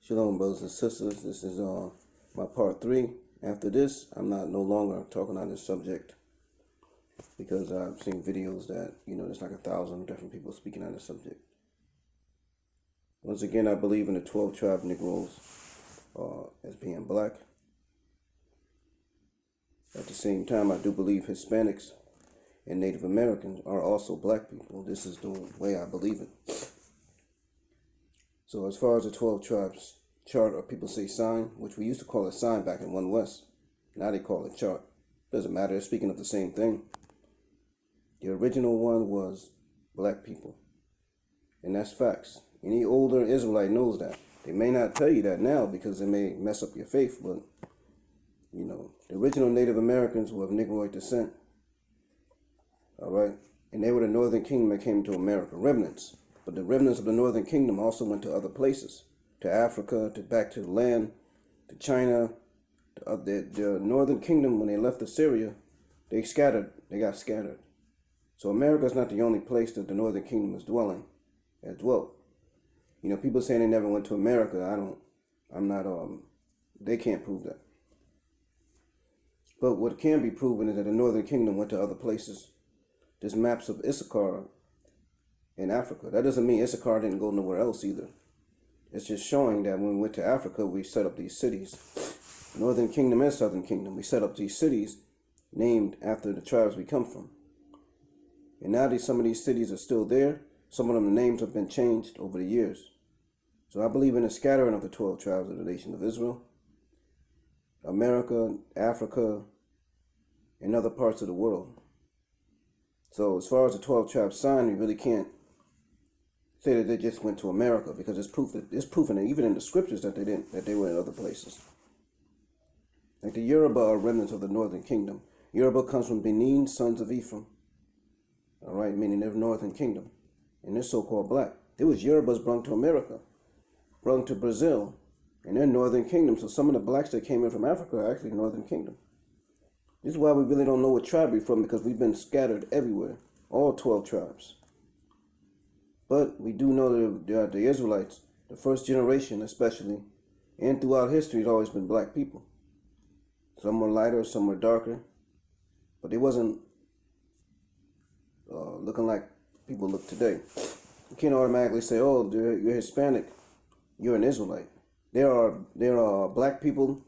Shalom, brothers and sisters. This is my part 3. After this, I'm no longer talking on this subject because I've seen videos that, there's like 1,000 different people speaking on this subject. Once again, I believe in the 12 tribe Negroes as being black. At the same time, I do believe Hispanics and Native Americans are also black people. This is the way I believe it. So as far as the 12 tribes chart, or people say sign, which we used to call it sign back in One West. Now they call it chart. Doesn't matter, they're speaking of the same thing. The original one was black people. And that's facts. Any older Israelite knows that. They may not tell you that now because it may mess up your faith, but the original Native Americans were of Negroid descent. Alright? And they were the Northern Kingdom that came to America. Remnants. But the remnants of the Northern Kingdom also went to other places. To Africa, back to the land, to China. The Northern Kingdom, when they left Assyria, they got scattered. So America is not the only place that the Northern Kingdom is dwelling, as well. People saying they never went to America, they can't prove that. But what can be proven is that the Northern Kingdom went to other places. There's maps of Issachar in Africa. That doesn't mean Issachar didn't go nowhere else either. It's just showing that when we went to Africa, we set up these cities. Northern Kingdom and Southern Kingdom. We set up these cities named after the tribes we come from. And now some of these cities are still there. Some of them, the names have been changed over the years. So I believe in the scattering of the 12 tribes of the nation of Israel, America, Africa, and other parts of the world. So as far as the 12 tribes sign, we really can't say that they just went to America, because it's proven even in the scriptures that they were in other places. Like the Yoruba are remnants of the Northern Kingdom. Yoruba comes from Benin, sons of Ephraim. Alright, meaning they're Northern Kingdom. And they're so-called black. There was Yorubas brought to America, brought to Brazil, and they're Northern Kingdom. So some of the blacks that came in from Africa are actually Northern Kingdom. This is why we really don't know what tribe we're from, because we've been scattered everywhere. All 12 tribes. But we do know that the Israelites, the first generation especially, and throughout history, it's always been black people. Some were lighter, some were darker. But they wasn't looking like people look today. You can't automatically say, oh, you're Hispanic, you're an Israelite. There are black people,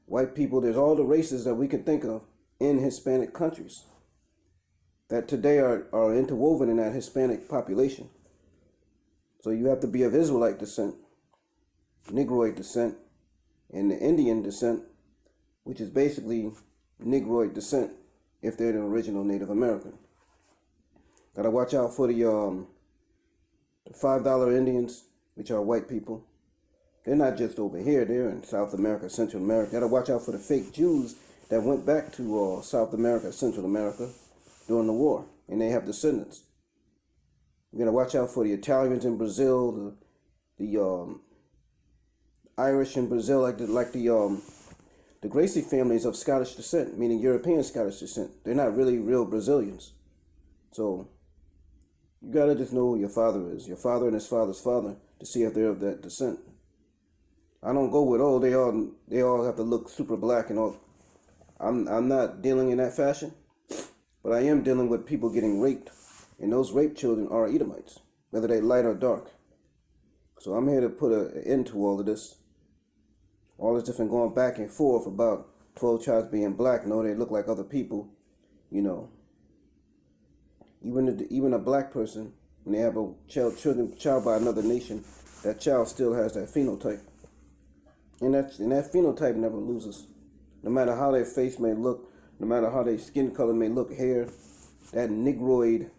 white people, there's all the races that we can think of in Hispanic countries that today are interwoven in that Hispanic population. So you have to be of Israelite descent, Negroid descent, and the Indian descent, which is basically Negroid descent if they're the original Native American. Gotta watch out for the $5 Indians, which are white people. They're not just over here, they're in South America, Central America. Gotta watch out for the fake Jews that went back to South America, Central America during the war, and they have descendants. You gotta watch out for the Italians in Brazil, the Irish in Brazil, like the Gracie families of Scottish descent, meaning European Scottish descent. They're not really real Brazilians. So you gotta just know who your father is, your father and his father's father, to see if they're of that descent. I don't go with, oh, they all have to look super black and all. I'm not dealing in that fashion, but I am dealing with people getting raped. And those rape children are Edomites, whether they light or dark. So I'm here to put an end to all of this. All this different going back and forth about 12 tribes being black. No, they look like other people. Even a black person, when they have a child by another nation, that child still has that phenotype. And that phenotype never loses. No matter how their face may look, no matter how their skin color may look, hair, that Negroid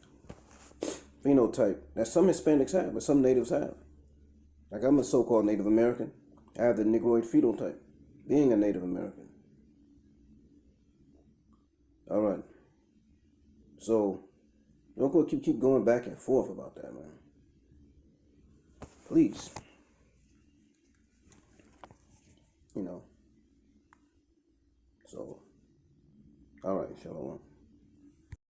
phenotype that some Hispanics have, but some natives have. Like I'm a so-called Native American. I have the Negroid phenotype, being a Native American. All right. So don't go keep going back and forth about that, man. Please. So, all right, shalom.